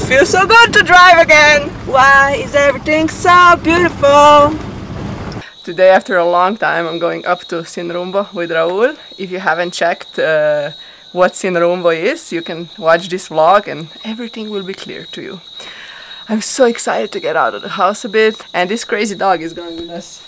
feels so good to drive again. Why is everything so beautiful? Today, after a long time, I'm going up to Sin Rumbo with Raul. If you haven't checked what Sin Rumbo is, you can watch this vlog and everything will be clear to you. I'm so excited to get out of the house a bit, and this crazy dog is going with us.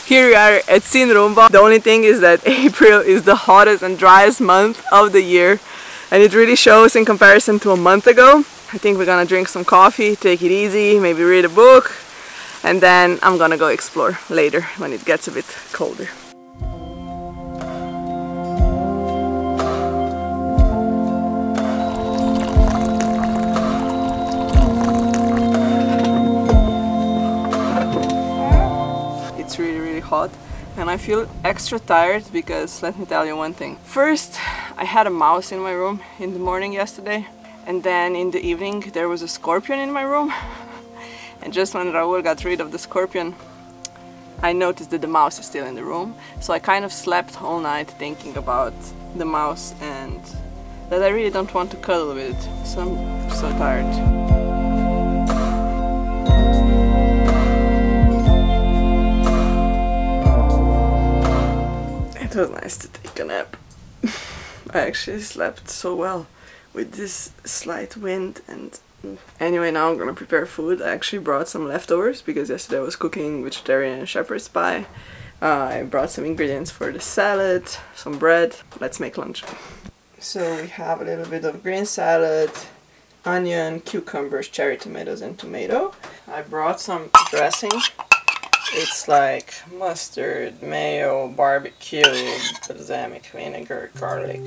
Here we are at Sin Rumbo. The only thing is that April is the hottest and driest month of the year, and it really shows in comparison to a month ago. I think we're gonna drink some coffee, take it easy, maybe read a book, and then I'm gonna go explore later when it gets a bit colder. Hot, and I feel extra tired because let me tell you one thing. First, I had a mouse in my room in the morning yesterday, and then in the evening there was a scorpion in my room. And just when Raul got rid of the scorpion, I noticed that the mouse is still in the room. So I kind of slept all night thinking about the mouse and that I really don't want to cuddle with it. So I'm so tired. It was nice to take a nap. I actually slept so well with this slight wind and... Anyway, now I'm gonna prepare food. I actually brought some leftovers because yesterday I was cooking vegetarian shepherd's pie. I brought some ingredients for the salad, some bread. Let's make lunch. So we have a little bit of green salad, onion, cucumbers, cherry tomatoes and tomato. I brought some dressing. It's like mustard, mayo, barbecue, balsamic vinegar, garlic.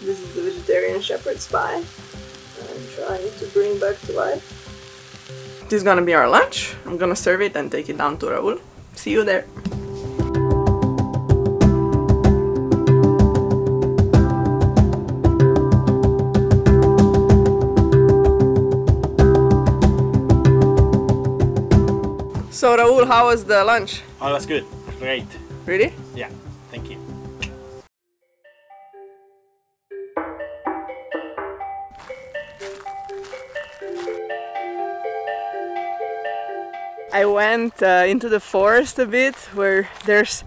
This is the vegetarian shepherd's pie I'm trying to bring back to life. This is gonna be our lunch. I'm gonna serve it and take it down to Raul. See you there. So Raul, how was the lunch? Oh, that's good. Great. Really? Yeah, thank you. I went into the forest a bit where there's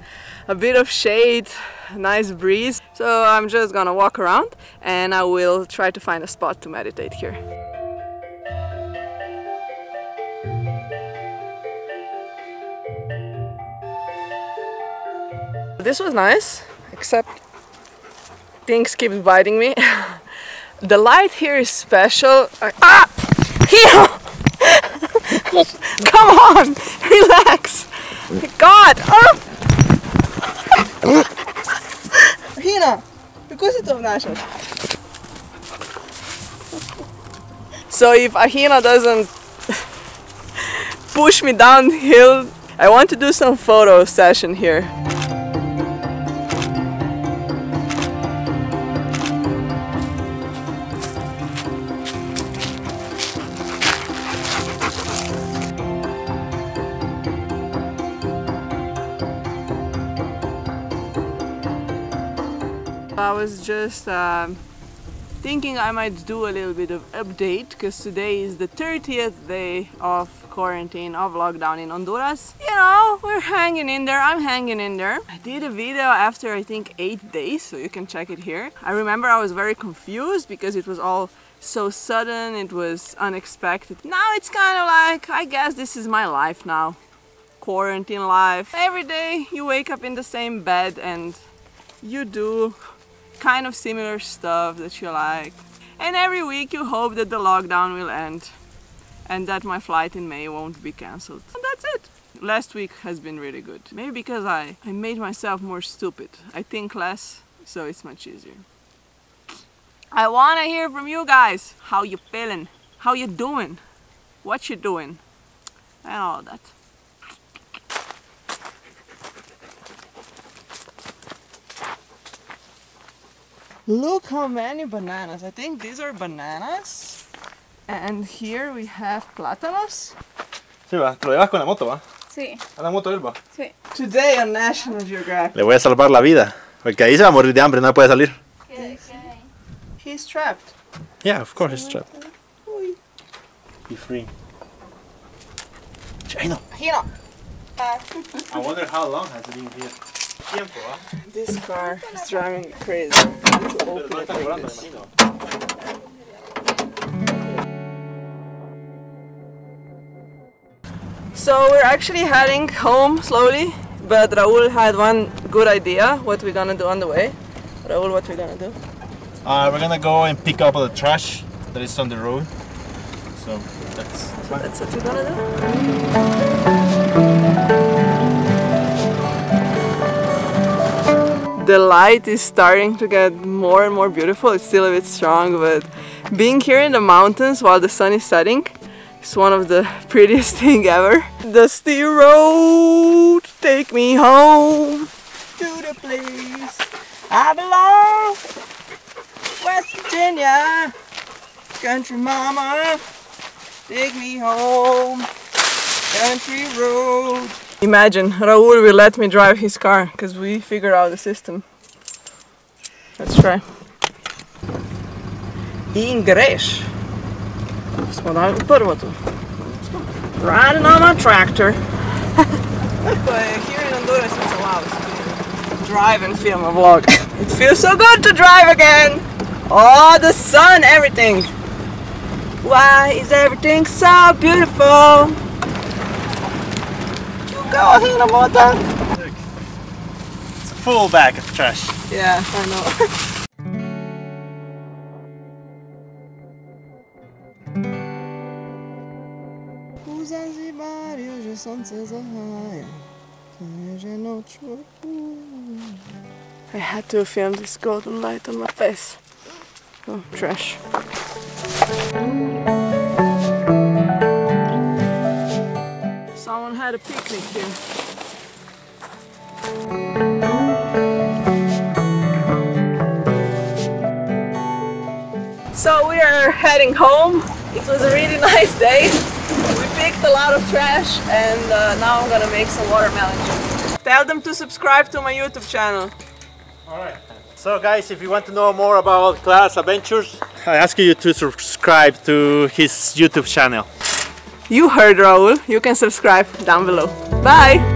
a bit of shade, a nice breeze. So I'm just gonna walk around and I will try to find a spot to meditate here. This was nice, except things keep biting me. The light here is special. Ah! Here! Come on! Relax! God! Oh! Hina! So if Ahina doesn't push me downhill, I want to do some photo session here. I was just thinking I might do a little bit of update because today is the 30th day of quarantine, of lockdown in Honduras. You know, we're hanging in there, I'm hanging in there. I did a video after I think 8 days, so you can check it here. I remember I was very confused because it was all so sudden, it was unexpected. Now it's kind of like, I guess this is my life now. Quarantine life. Every day you wake up in the same bed and you do kind of similar stuff that you like. And every week you hope that the lockdown will end and that my flight in May won't be cancelled. And that's it. Last week has been really good. Maybe because I made myself more stupid. I think less, so it's much easier. I want to hear from you guys. How you feeling? How you doing? What you doing? And all that. Look how many bananas. I think these are bananas. And here we have plátanos. Sí, va. ¿Te lo llevas con la moto, va? Sí. ¿A la moto él va? Sí. Today on National Geographic. Le voy a salvar la vida. Porque ahí se va a morir de hambre, no puede salir. He's trapped. Yeah, of course he's trapped. Be free. Chino. Hino. I wonder how long has it been here. Tiempo, ¿va? This car is driving me crazy. I need to open it like this. So we're actually heading home slowly, but Raul had one good idea what we're gonna do on the way. Raul, what we're gonna do? We're gonna go and pick up all the trash that is on the road. So that's That's what we're gonna do. The light is starting to get more and more beautiful. It's still a bit strong, but being here in the mountains while the sun is setting is one of the prettiest thing ever. Dusty road, take me home to the place I belong. West Virginia, country mama, take me home, country road. Imagine, Raul will let me drive his car, because we figured out the system. Let's try. English. Riding on my tractor. But here in Honduras it's allowed to drive and film a vlog. It feels so good to drive again. Oh, the sun, everything. Why is everything so beautiful? Go, Hina Mota. It's a full bag of trash. Yeah, I know. I had to film this golden light on my face. Oh, trash. Someone had a picnic here. So we are heading home. It was a really nice day. We picked a lot of trash and now I'm gonna make some watermelon juice. Tell them to subscribe to my YouTube channel. Alright. So guys, if you want to know more about Clara's adventures, I ask you to subscribe to his YouTube channel. You heard Raul. You can subscribe down below. Bye!